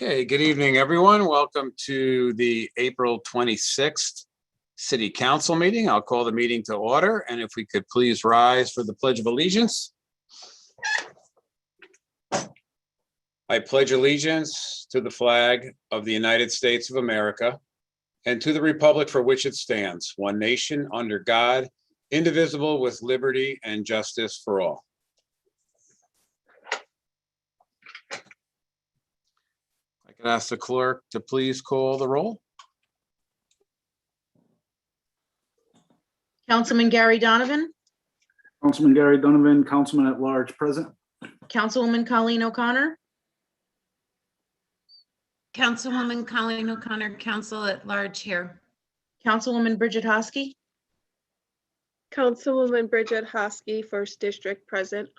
Okay, good evening, everyone. Welcome to the April 26th City Council meeting. I'll call the meeting to order, and if we could please rise for the Pledge of Allegiance. I pledge allegiance to the flag of the United States of America and to the republic for which it stands, one nation under God, indivisible, with liberty and justice for all. I could ask the clerk to please call the roll. Councilman Gary Donovan, Councilman Gary Donovan, Councilman at Large, present. Councilwoman Colleen O'Connor, Councilwoman Colleen O'Connor, Council at Large here. Councilwoman Bridget Hosky, Councilwoman Bridget Hosky, First District, present.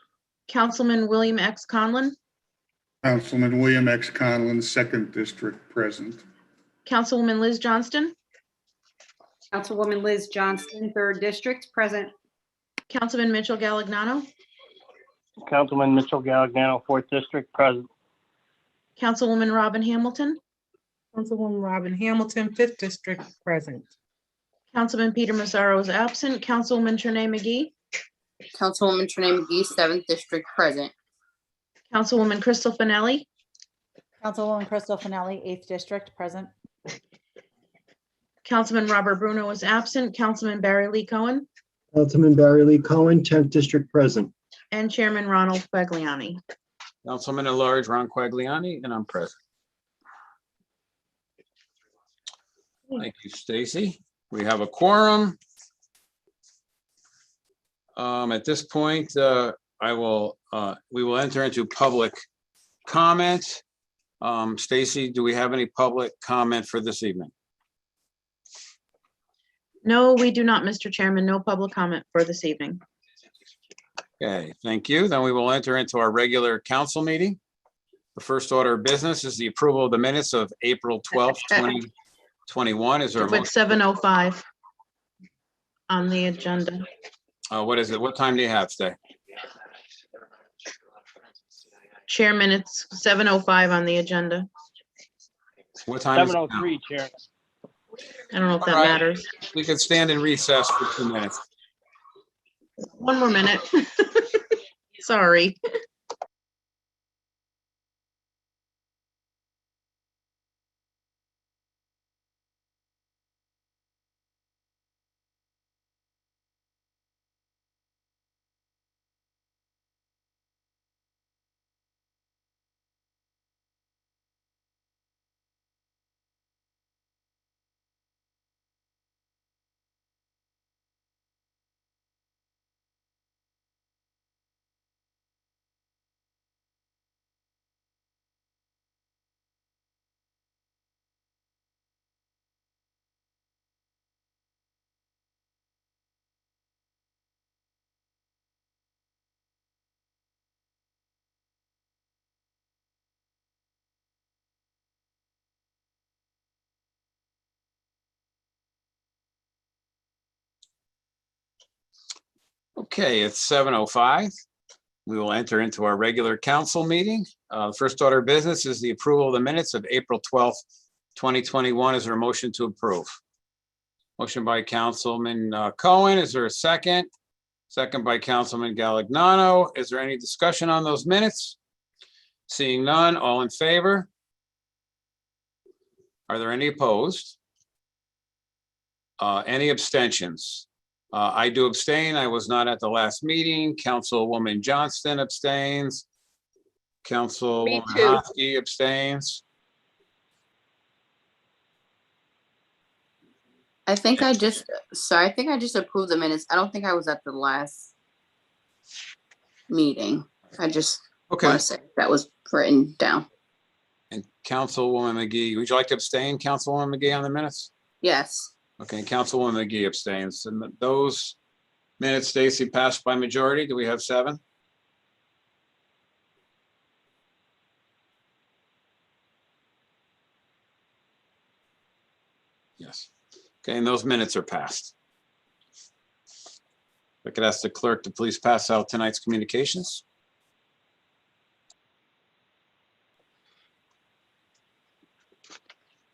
Councilman William X. Conlon, Councilman William X. Conlon, Second District, present. Councilwoman Liz Johnston, Councilwoman Liz Johnston, Third District, present. Councilman Mitchell Galagnano, Councilman Mitchell Galagnano, Fourth District, present. Councilwoman Robin Hamilton, Councilwoman Robin Hamilton, Fifth District, present. Councilman Peter Mazzaro is absent. Councilwoman Trinae McGee, Councilwoman Trinae McGee, 7th District, present. Councilwoman Crystal Finelli, Councilwoman Crystal Finelli, 8th District, present. Councilman Robert Bruno is absent. Councilman Barry Lee Cohen, Councilman Barry Lee Cohen, 10th District, present. and Chairman Ronald Quagliani. Councilman at Large Ron Quagliani, and I'm present. Thank you, Stacy. We have a quorum. At this point, we will enter into public comment. Stacy, do we have any public comment for this evening? No, we do not, Mr. Chairman. No public comment for this evening. Okay, thank you. Then we will enter into our regular council meeting. The first order of business is the approval of the minutes of April 12th, 2021. Is there a With motion? 7:05 on the agenda. What is it? What time do you have today? Chairman, it's 7:05 on the agenda. What time is it now? 7:03, Chair. I don't know if that All right. matters. We could stand in recess for 2 minutes. One more minute. Sorry. Okay, it's 7:05. We will enter into our regular council meeting. First order of business is the approval of the minutes of April 12th, 2021. Is there a motion to approve? Motion by Councilman Cohen. Is there a second? Second by Councilman Galagnano. Is there any discussion on those minutes? Seeing none, all in favor? Are there any opposed? Any abstentions? I do abstain. I was not at the last meeting. Councilwoman Johnston abstains. Councilwoman too. Hosky abstains. I think I just approved the minutes. I don't think I was at the last meeting. I just Okay. want to say that was written down. And Councilwoman McGee, would you like to abstain, Councilwoman McGee, on the minutes? Yes. Okay, Councilwoman McGee abstains. And those minutes, Stacy, passed by majority. Do we have 7? Yes. Okay, and those minutes are passed. If I could ask the clerk to please pass out tonight's communications.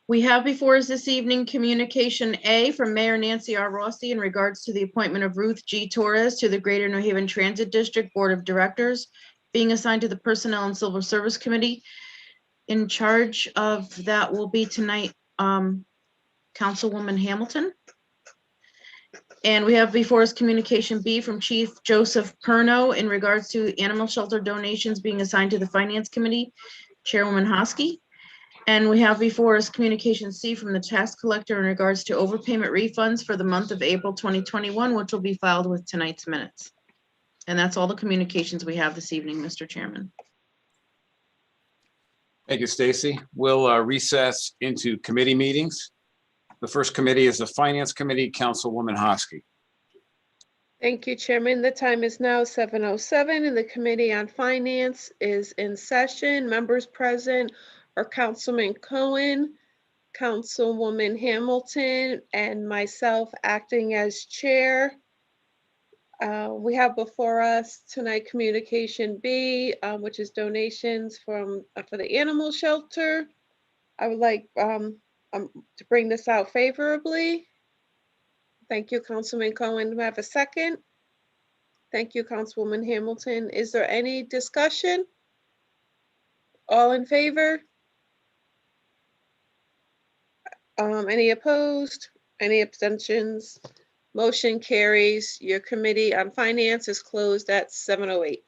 We have before us this evening Communication A from Mayor Nancy R. Rossi in regards to the appointment of Ruth G. Torres to the Greater New Haven Transit District Board of Directors, being assigned to the Personnel and Civil Service Committee. In charge of that will be tonight, Councilwoman Hamilton. And we have before us Communication B from Chief Joseph Perno in regards to animal shelter donations being assigned to the Finance Committee, Chairwoman Hosky. And we have before us Communication C from the tax collector in regards to overpayment refunds for the month of April 2021, which will be filed with tonight's minutes. And that's all the communications we have this evening, Mr. Chairman. Thank you, Stacy. We'll recess into committee meetings. The first committee is the Finance Committee, Councilwoman Hosky. Thank you, Chairman. The time is now 7:07 and the Committee on Finance is in session. Members present are Councilman Cohen, Councilwoman Hamilton, and myself acting as chair. We have before us tonight Communication B, which is donations for the animal shelter. I would like to bring this out favorably. Thank you, Councilman Cohen. Do I have a second? Thank you, Councilwoman Hamilton. Is there any discussion? All in favor? Any opposed? Any abstentions? Motion carries. Your Committee on Finance is closed at 7:08.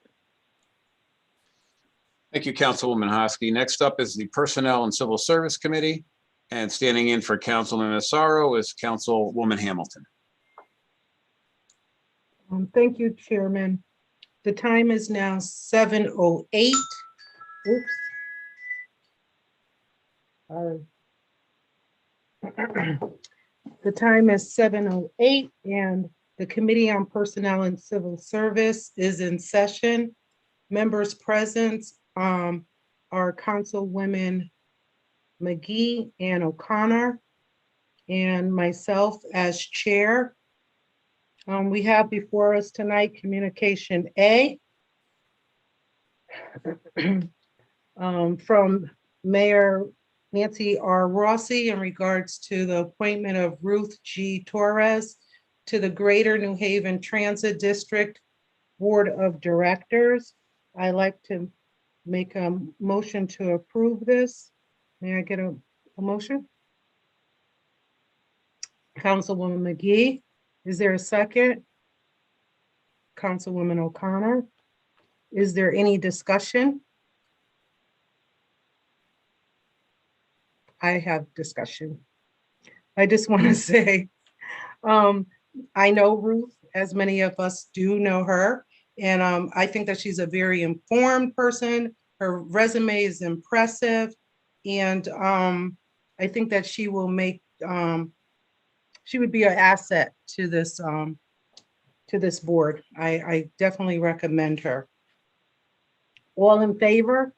Thank you, Councilwoman Hosky. Next up is the Personnel and Civil Service Committee, and standing in for Councilman Massaro is Councilwoman Hamilton. Thank you, Chairman. The time is now 7:08. Oops. Sorry. The time is 7:08 and the Committee on Personnel and Civil Service is in session. Members present are Councilwomen McGee and O'Connor and myself as chair. We have before us tonight Communication A from Mayor Nancy R. Rossi in regards to the appointment of Ruth G. Torres to the Greater New Haven Transit District Board of Directors. I'd like to make a motion to approve this. May I get a motion? Councilwoman McGee, is there a second? Councilwoman O'Connor, is there any discussion? I have discussion. I just want to say, I know Ruth, as many of us do know her, and I think that she's a very informed person. Her resume is impressive, and I think that she will make, she would be an asset to this board. I definitely recommend her. All in favor?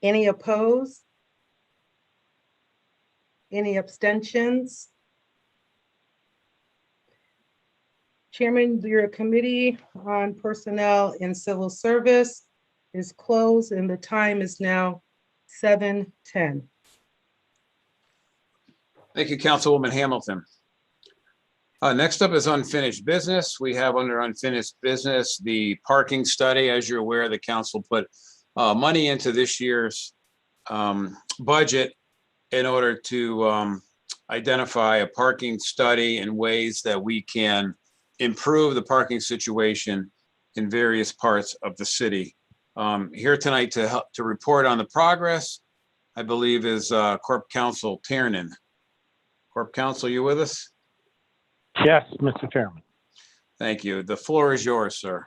Any opposed? Any abstentions? Chairman, your Committee on Personnel and Civil Service is closed and the time is now 7:10. Thank you, Councilwoman Hamilton. Next up is unfinished business. We have under unfinished business, the parking study. As you're aware, the council put money into this year's budget in order to identify a parking study and ways that we can improve the parking situation in various parts of the city. Here tonight to report on the progress, I believe, is Corp Counsel Tiernan. Corp Counsel, you with us? Yes, Mr. Chairman. Thank you. The floor is yours, sir.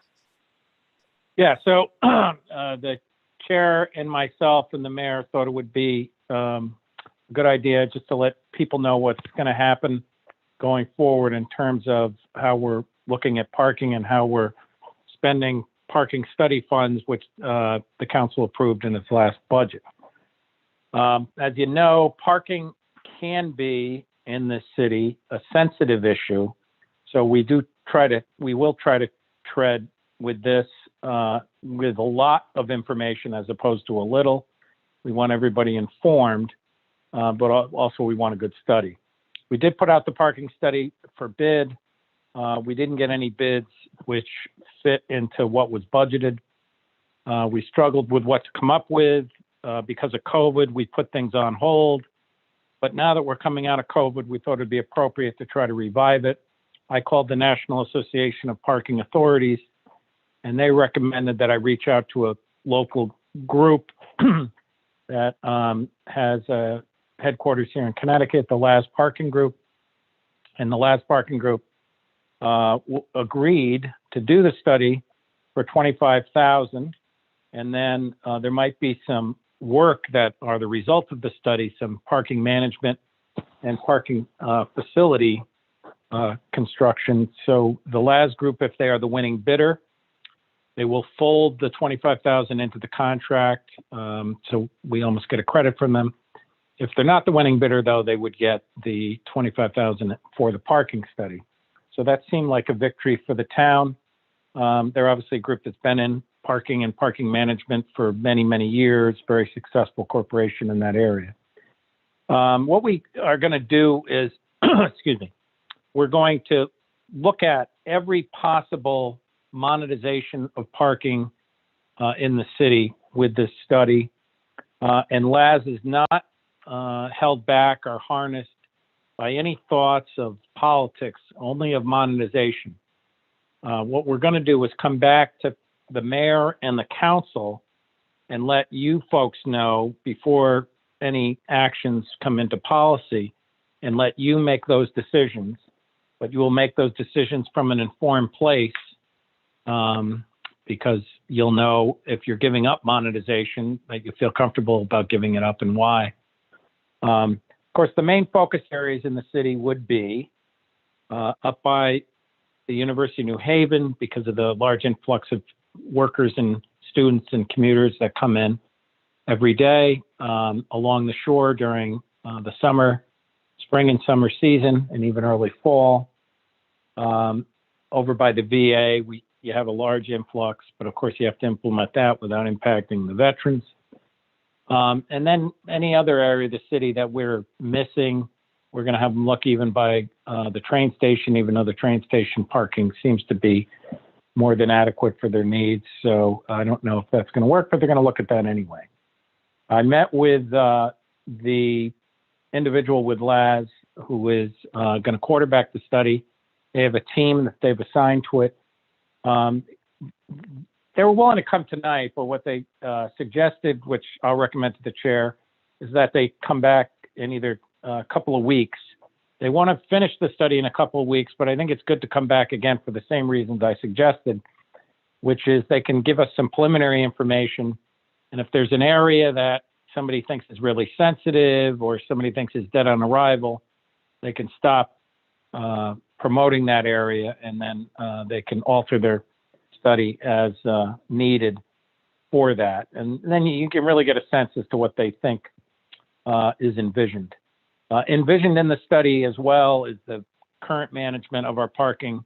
Yeah, so the chair and myself and the mayor thought it would be a good idea just to let people know what's going to happen going forward in terms of how we're looking at parking and how we're spending parking study funds, which the council approved in its last budget. As you know, parking can be in the city a sensitive issue. So we will try to tread with this with a lot of information as opposed to a little. We want everybody informed, but also we want a good study. We did put out the parking study for bid. We didn't get any bids which fit into what was budgeted. We struggled with what to come up with. Because of COVID, we put things on hold. But now that we're coming out of COVID, we thought it'd be appropriate to try to revive it. I called the National Association of Parking Authorities, and they recommended that I reach out to a local group that has a headquarters here in Connecticut, the Laz Parking Group. And the Laz Parking Group agreed to do the study for $25,000. And then there might be some work that are the result of the study, some parking management and parking facility construction. So the Laz Group, if they are the winning bidder, they will fold the $25,000 into the contract. So we almost get a credit from them. If they're not the winning bidder, though, they would get the $25,000 for the parking study. So that seemed like a victory for the town. They're obviously a group that's been in parking and parking management for many, many years, very successful corporation in that area. What we are going to do is, excuse me, we're going to look at every possible monetization of parking in the city with this study. And Laz is not held back or harnessed by any thoughts of politics, only of monetization. What we're going to do is come back to the mayor and the council and let you folks know before any actions come into policy and let you make those decisions. But you will make those decisions from an informed place because you'll know if you're giving up monetization, that you feel comfortable about giving it up and why. Of course, the main focus areas in the city would be up by the University of New Haven because of the large influx of workers and students and commuters that come in every day, along the shore during the spring and summer season, and even early fall. Over by the VA, you have a large influx, but of course you have to implement that without impacting the veterans. And then any other area of the city that we're missing, we're going to have them look even by the train station, even though the train station parking seems to be more than adequate for their needs. So I don't know if that's going to work, but they're going to look at that anyway. I met with the individual with Laz who is going to quarterback the study. They have a team that they've assigned to it. They were willing to come tonight, but what they suggested, which I'll recommend to the chair, is that they come back in either a couple of weeks. They want to finish the study in a couple of weeks, but I think it's good to come back again for the same reasons I suggested, which is they can give us some preliminary information. And if there's an area that somebody thinks is really sensitive or somebody thinks is dead on arrival, they can stop promoting that area, and then they can alter their study as needed for that. And then you can really get a sense as to what they think is envisioned. Envisioned in the study as well is the current management of our parking,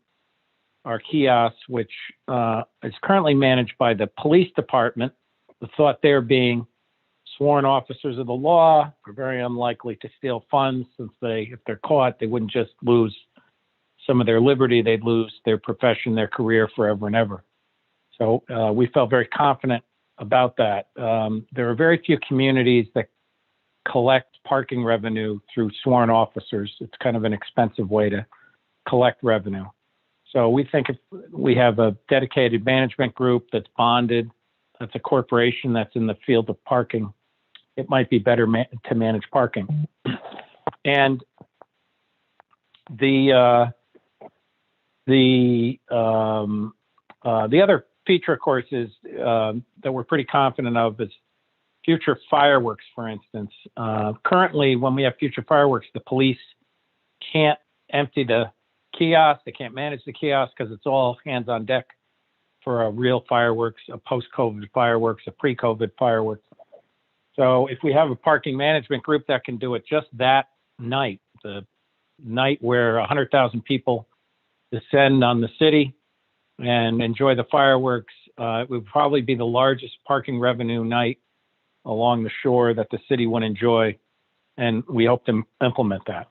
our kiosks, which is currently managed by the police department. The thought there being sworn officers of the law are very unlikely to steal funds, since if they're caught, they wouldn't just lose some of their liberty, they'd lose their profession, their career forever and ever. So we felt very confident about that. There are very few communities that collect parking revenue through sworn officers. It's kind of an expensive way to collect revenue. So we think if we have a dedicated management group that's bonded, that's a corporation that's in the field of parking, it might be better to manage parking. And the other feature, of course, is that we're pretty confident of is future fireworks, for instance. Currently, when we have future fireworks, the police can't empty the kiosk. They can't manage the kiosk because it's all hands on deck for a real fireworks, a post-COVID fireworks, a pre-COVID fireworks. So if we have a parking management group that can do it just that night, the night where 100,000 people descend on the city and enjoy the fireworks, it would probably be the largest parking revenue night along the shore that the city would enjoy, and we hope to implement that.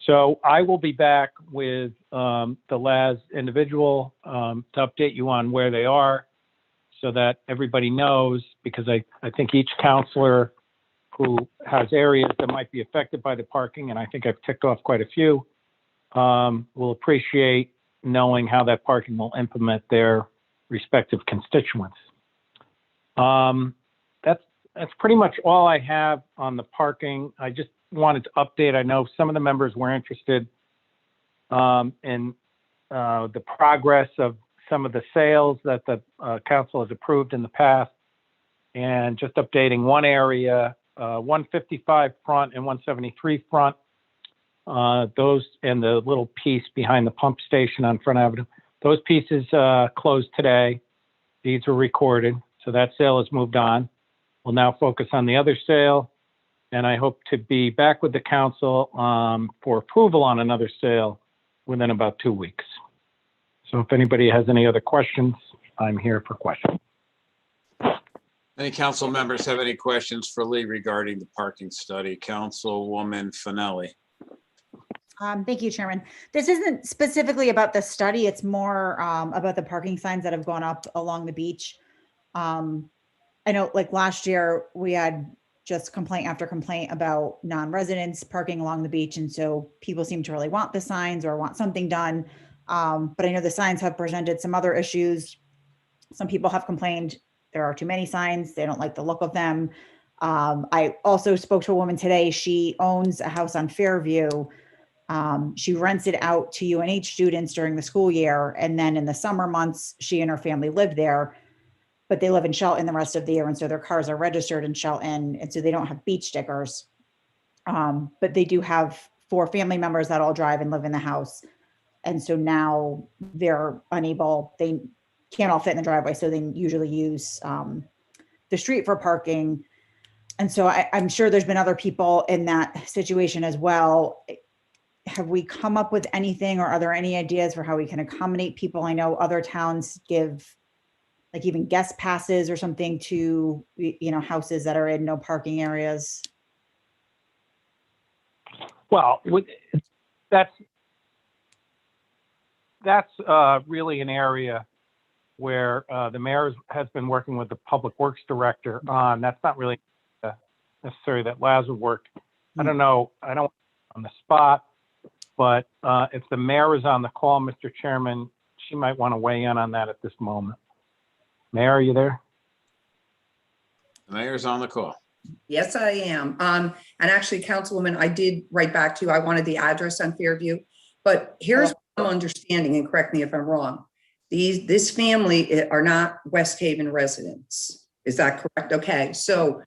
So I will be back with the LAS individual to update you on where they are so that everybody knows, because I think each counselor who has areas that might be affected by the parking, and I think I've ticked off quite a few, will appreciate knowing how that parking will implement their respective constituents. That's pretty much all I have on the parking. I just wanted to update. I know some of the members were interested in the progress of some of the sales that the council has approved in the past, and just updating one area, 155 front and 173 front. Those and the little piece behind the pump station on Front Avenue. Those pieces closed today. Deeds were recorded, so that sale has moved on. We'll now focus on the other sale, and I hope to be back with the council for approval on another sale within about 2 weeks. So if anybody has any other questions, I'm here for questions. Any council members have any questions for Lee regarding the parking study? Councilwoman Finelli. Thank you, Chairman. This isn't specifically about the study. It's more about the parking signs that have gone up along the beach. I know like last year we had just complaint after complaint about non-residents parking along the beach. And so people seem to really want the signs or want something done. But I know the signs have presented some other issues. Some people have complained there are too many signs. They don't like the look of them. I also spoke to a woman today. She owns a house on Fairview. She rents it out to UNH students during the school year. And then in the summer months, she and her family live there, but they live in Shelton the rest of the year. And so their cars are registered in Shelton. And so they don't have beach stickers. But they do have 4 family members that all drive and live in the house. And so now they're unable, they can't all fit in the driveway. So they usually use the street for parking. And so I'm sure there's been other people in that situation as well. Have we come up with anything, or are there any ideas for how we can accommodate people? I know other towns give like even guest passes or something to, you know, houses that are in no parking areas. Well, that's really an area where the mayor has been working with the public works director on. That's not really necessary that Laz would work. I don't know. I don't on the spot, but if the mayor is on the call, Mr. Chairman, she might want to weigh in on that at this moment. Mayor, are you there? The mayor's on the call. Yes, I am. And actually, Councilwoman, I did write back to you. I wanted the address on Fairview, but here's what I'm understanding, and correct me if I'm wrong. This family are not West Haven residents. Is that correct? Okay. So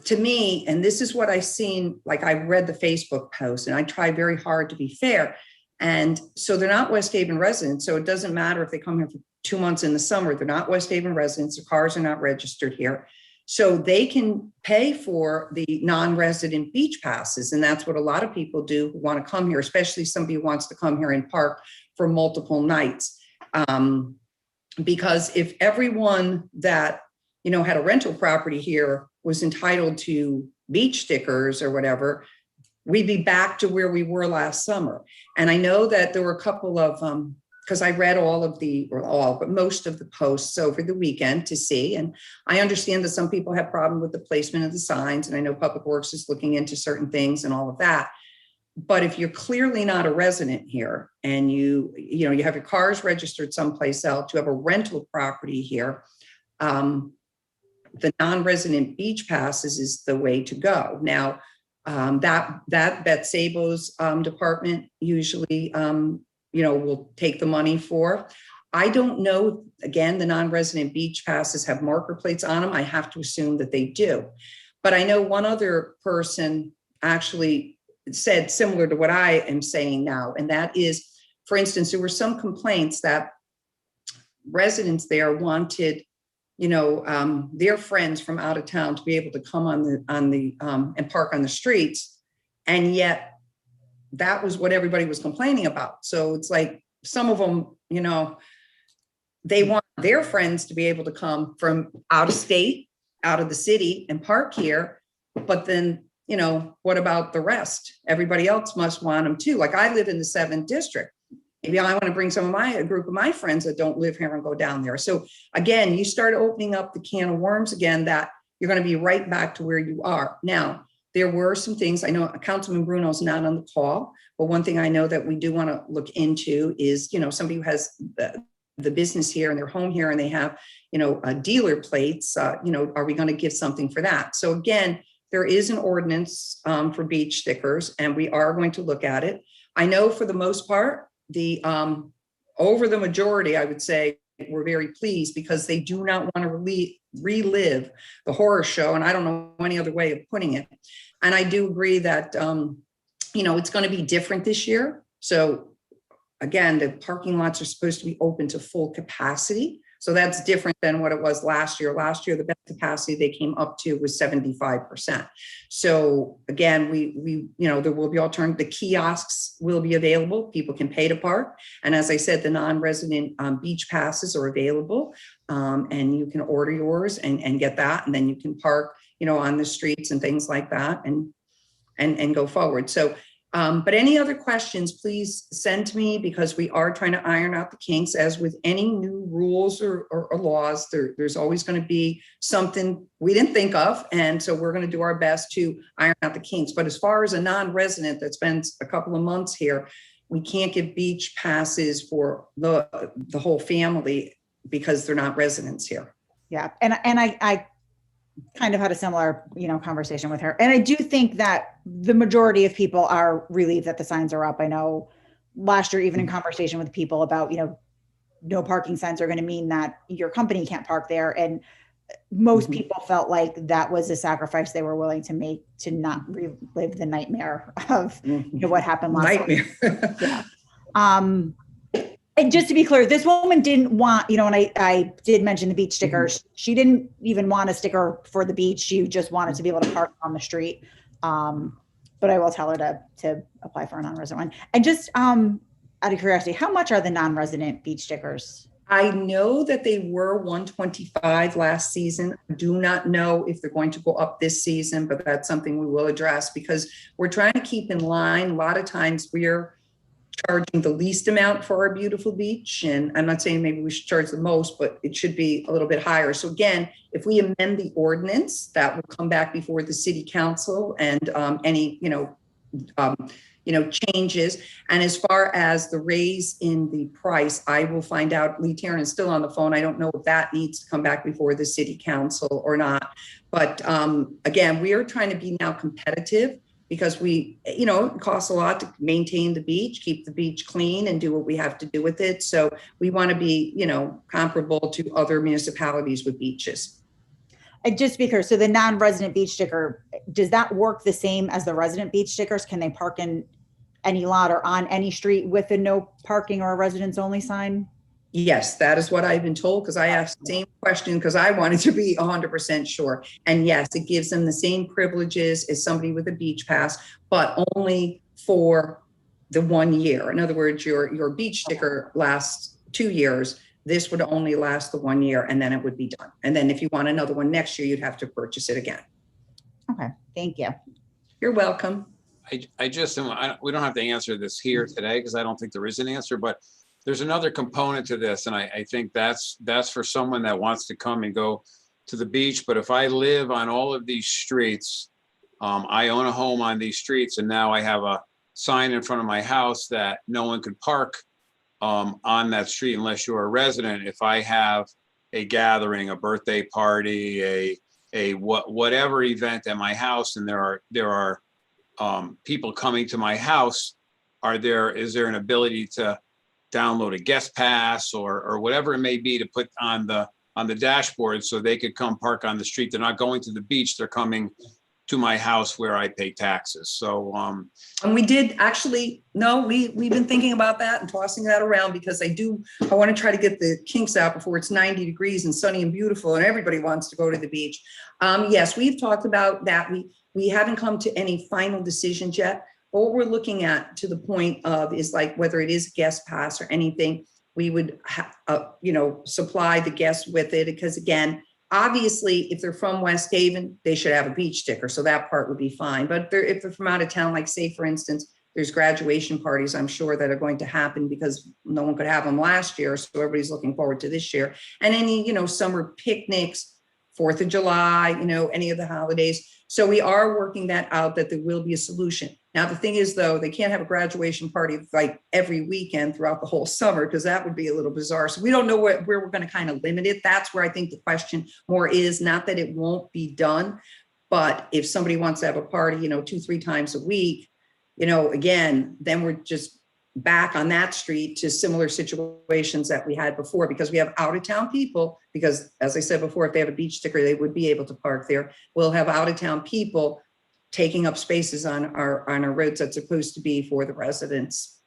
to me, and this is what I've seen, like I read the Facebook post and I try very hard to be fair. And so they're not West Haven residents. So it doesn't matter if they come here for 2 months in the summer, they're not West Haven residents. Their cars are not registered here. So they can pay for the non-resident beach passes. And that's what a lot of people do who want to come here, especially somebody who wants to come here and park for multiple nights. Because if everyone that, you know, had a rental property here was entitled to beach stickers or whatever, we'd be back to where we were last summer. And I know that there were a couple of, because I read but most of the posts over the weekend to see. And I understand that some people have problem with the placement of the signs. And I know Public Works is looking into certain things and all of that. But if you're clearly not a resident here and you have your cars registered someplace else, you have a rental property here, the non-resident beach passes is the way to go. Now, that Beth Sabo's department usually, will take the money for. I don't know, again, the non-resident beach passes have marker plates on them. I have to assume that they do. But I know one other person actually said similar to what I am saying now. And that is, for instance, there were some complaints that residents there wanted, their friends from out of town to be able to come and park on the streets. And yet that was what everybody was complaining about. So it's like some of them, they want their friends to be able to come from out of state, out of the city and park here. But then, you know, what about the rest? Everybody else must want them too. Like I live in the 7th district. Maybe I want to bring a group of my friends that don't live here and go down there. So again, you start opening up the can of worms again, that you're going to be right back to where you are. Now, there were some things, I know Councilman Bruno's not on the call, but one thing I know that we do want to look into is, you know, somebody who has the business here and their home here and they have, you know, dealer plates, you know, are we going to give something for that? So again, there is an ordinance for beach stickers and we are going to look at it. I know for the most part, over the majority, I would say, we're very pleased because they do not want to relive the horror show. And I don't know any other way of putting it. And I do agree that, you know, it's going to be different this year. So again, the parking lots are supposed to be open to full capacity. So that's different than what it was last year. Last year, the best capacity they came up to was 75%. So again, we you know, there will be alternative. The kiosks will be available. People can pay to park. And as I said, the non-resident beach passes are available. And you can order yours and get that. And then you can park, you know, on the streets and things like that and go forward. So but any other questions, please send to me because we are trying to iron out the kinks. As with any new rules or laws, there's always going to be something we didn't think of. And so we're going to do our best to iron out the kinks. But as far as a non-resident that spends a couple of months here, we can't give beach passes for the whole family because they're not residents here. Yeah. And I kind of had a similar, you know, conversation with her. And I do think that the majority of people are relieved that the signs are up. I know last year, even in conversation with people about, you know, no parking signs are going to mean that your company can't park there. And most people felt like that was a sacrifice they were willing to make to not relive the nightmare of you know, what happened last week. Yeah. And just to be clear, this woman didn't want, you know, and I did mention the beach stickers. She didn't even want a sticker for the beach. She just wanted to be able to park on the street. But I will tell her to apply for a non-resident one. And just out of curiosity, how much are the non-resident beach stickers? I know that they were $125 last season. I do not know if they're going to go up this season, but that's something we will address because we're trying to keep in line. A lot of times we're charging the least amount for our beautiful beach. And I'm not saying maybe we should charge the most, but it should be a little bit higher. So again, if we amend the ordinance, that will come back before the city council and any, changes. And as far as the raise in the price, I will find out. Lee Tarrant is still on the phone. I don't know if that needs to come back before the city council or not. But again, we are trying to be now competitive because it costs a lot to maintain the beach, keep the beach clean and do what we have to do with it. So we want to be, comparable to other municipalities with beaches. And just because, so the non-resident beach sticker, does that work the same as the resident beach stickers? Can they park in any lot or on any street with a no parking or a residents only sign? Yes, that is what I've been told because I asked the same question because I wanted to be 100% sure. And yes, it gives them the same privileges as somebody with a beach pass, but only for the 1 year. In other words, your beach sticker lasts 2 years. This would only last the 1 year and then it would be done. And then if you want another one next year, you'd have to purchase it again. Okay, thank you. You're welcome. we don't have to answer this here today because I don't think there is an answer, but there's another component to this. And I think that's for someone that wants to come and go to the beach. But if I live on all of these streets, I own a home on these streets and now I have a sign in front of my house that no one could park on that street unless you're a resident. If I have a gathering, a birthday party, whatever event at my house, and there are people coming to my house, is there an ability to download a guest pass or whatever it may be to put on the dashboard so they could come park on the street? They're not going to the beach, they're coming to my house where I pay taxes. So and we did actually, we've been thinking about that and tossing that around because I want to try to get the kinks out before it's 90 degrees and sunny and beautiful and everybody wants to go to the beach. Yes, we've talked about that. We haven't come to any final decisions yet. But what we're looking at to the point of is like whether it is a guest pass or anything, we would supply the guests with it because again, Obviously, if they're from West Haven, they should have a beach sticker, so that part would be fine. But if they're from out of town, like say, for instance, there's graduation parties, I'm sure, that are going to happen because no one could have them last year, so everybody's looking forward to this year. And any, summer picnics, 4th of July, any of the holidays. So we are working that out, that there will be a solution. Now, the thing is, though, they can't have a graduation party like every weekend throughout the whole summer, because that would be a little bizarre. So we don't know where we're going to kind of limit it. That's where I think the question more is, not that it won't be done, but if somebody wants to have a party, 2-3 times a week, again, then we're just back on that street to similar situations that we had before, because we have out of town people, because as I said before, if they have a beach sticker, they would be able to park there. We'll have out of town people taking up spaces on our roads that's supposed to be for the residents.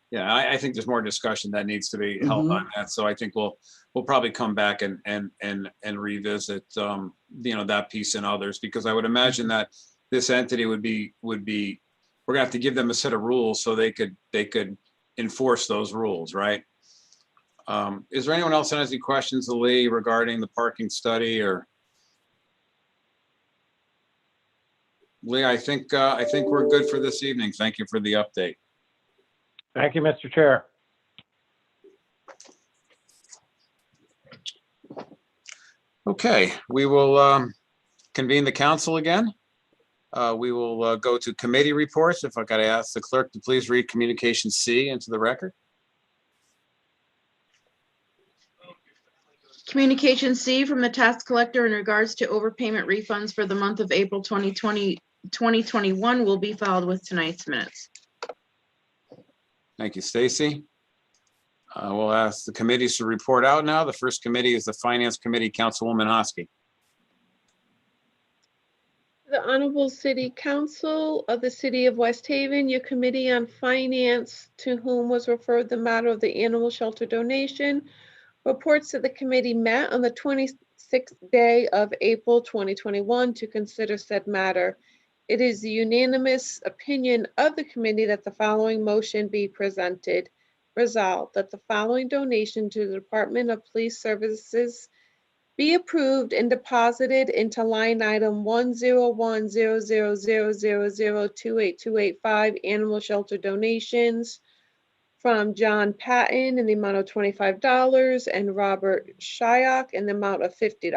Yeah, I think there's more discussion that needs to be held on that. So I think we'll probably come back and revisit, that piece and others, because I would imagine that this entity would be, we're gonna have to give them a set of rules so they could enforce those rules, right? Is there anyone else that has any questions, Lee, regarding the parking study? Or Lee, I think we're good for this evening. Thank you for the update. Thank you, Mr. Chair. Okay, we will convene the council again. We will go to committee reports. If I got to ask the clerk to please read communication C into the record. Communication C from the tax collector in regards to overpayment refunds for the month of April 2021 will be filed with tonight's minutes. Thank you, Stacy. We'll ask the committees to report out now. The first committee is the Finance Committee, Councilwoman Hosky. The Honorable City Council of the City of West Haven, your Committee on Finance, to whom was referred the matter of the animal shelter donation, reports that the committee met on the 26th day of April 2021 to consider said matter. It is the unanimous opinion of the committee that the following motion be presented. Resolved that the following donation to the Department of Police Services be approved and deposited into line item 1010000028285 animal shelter donations from John Patton in the amount of $25 and Robert Shyok in the amount of $50.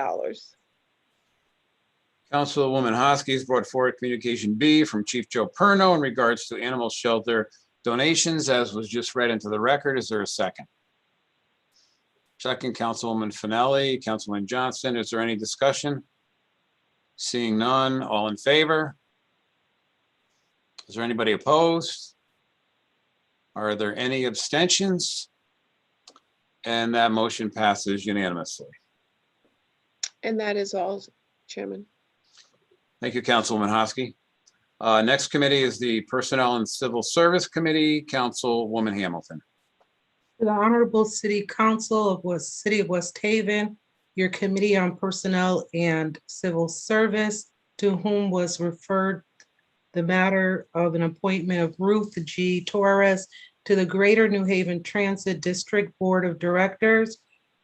Councilwoman Hosky has brought forward communication B from Chief Joe Perno in regards to animal shelter donations, as was just read into the record. Is there a second? Second, Councilwoman Finelli, Councilman Johnston. Is there any discussion? Seeing none, all in favor? Is there anybody opposed? Are there any abstentions? And that motion passes unanimously. And that is all, Chairman. Thank you, Councilwoman Hosky. Next committee is the Personnel and Civil Service Committee, Councilwoman Hamilton. To the Honorable City Council of City of West Haven, your Committee on Personnel and Civil Service, to whom was referred the matter of an appointment of Ruth G. Torres to the Greater New Haven Transit District Board of Directors,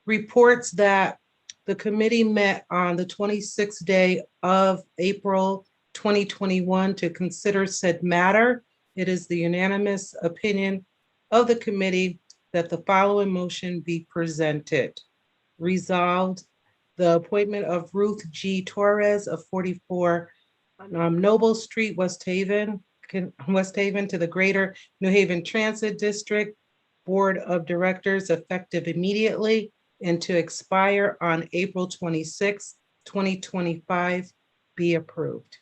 reports that the committee met on the 26th day of April 2021 to consider said matter. It is the unanimous opinion of the committee that the following motion be presented. Resolved, the appointment of Ruth G. Torres of 44 Noble Street, West Haven to the Greater New Haven Transit District Board of Directors effective immediately and to expire on April 26, 2025, be approved.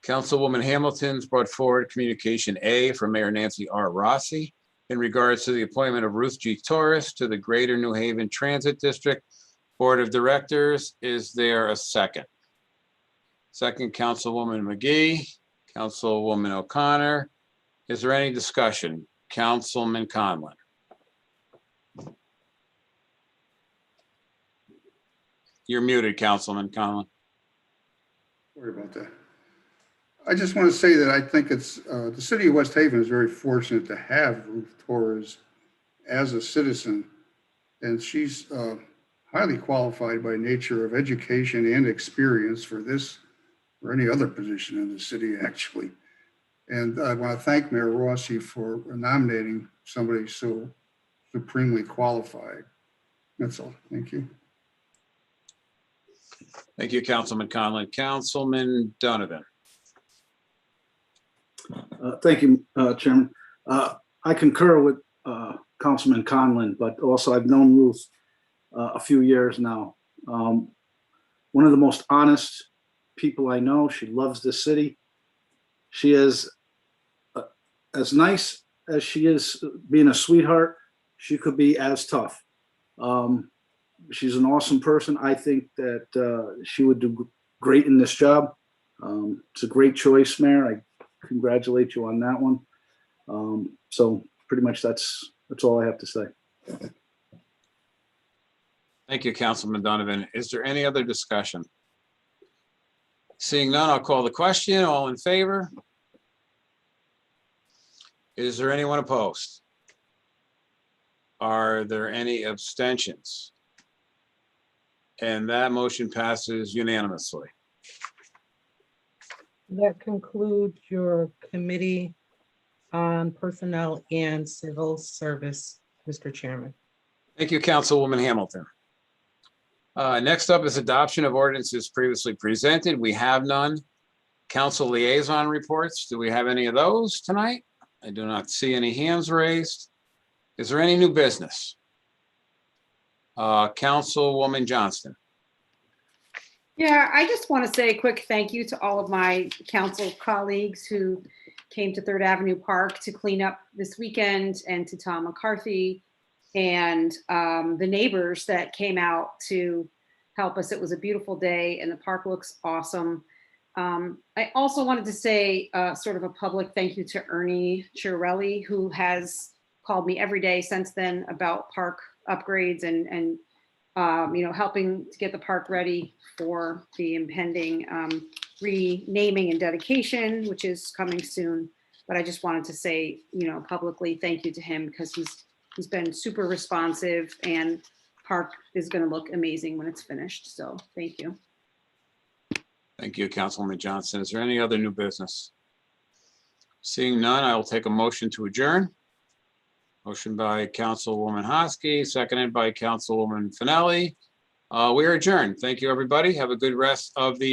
Councilwoman Hamilton's brought forward communication A from Mayor Nancy R. Rossi in regards to the appointment of Ruth G. Torres to the Greater New Haven Transit District Board of Directors. Is there a second? Second, Councilwoman McGee, Councilwoman O'Connor. Is there any discussion? Councilman Conlon. You're muted, Councilman Conlon. Sorry about that. I just want to say that I think it's, the city of West Haven is very fortunate to have Ruth Torres as a citizen And she's highly qualified by nature of education and experience for this or any other position in the city, actually. And I want to thank Mayor Rossi for nominating somebody so supremely qualified. That's all. Thank you. Thank you, Councilman Conlon. Councilman Donovan. Thank you, Chairman. I concur with Councilman Conlon, but also I've known Ruth a few years now. One of the most honest people I know. She loves the city. She is as nice as she is being a sweetheart. She could be as tough. She's an awesome person. I think that she would do great in this job. It's a great choice, Mayor. I congratulate you on that one. So pretty much that's all I have to say. Thank you, Councilman Donovan. Is there any other discussion? Seeing none, I'll call the question. All in favor? Is there anyone opposed? Are there any abstentions? And that motion passes unanimously. That concludes your Committee on Personnel and Civil Service, Mr. Chairman. Thank you, Councilwoman Hamilton. Next up is adoption of ordinances previously presented. We have none. Council liaison reports. Do we have any of those tonight? I do not see any hands raised. Is there any new business? Councilwoman Johnston. Yeah, I just want to say a quick thank you to all of my council colleagues who came to Third Avenue Park to clean up this weekend, and to Tom McCarthy and the neighbors that came out to help us. It was a beautiful day and the park looks awesome. I also wanted to say sort of a public thank you to Ernie Chiarelli, who has called me every day since then about park upgrades and helping to get the park ready for the impending renaming and dedication, which is coming soon. But I just wanted to say, publicly thank you to him, because he's been super responsive, and park is going to look amazing when it's finished. So thank you. Thank you, Councilwoman Johnson. Is there any other new business? Seeing none, I will take a motion to adjourn. Motion by Councilwoman Hosky, seconded by Councilwoman Finelli. We are adjourned. Thank you, everybody. Have a good rest of the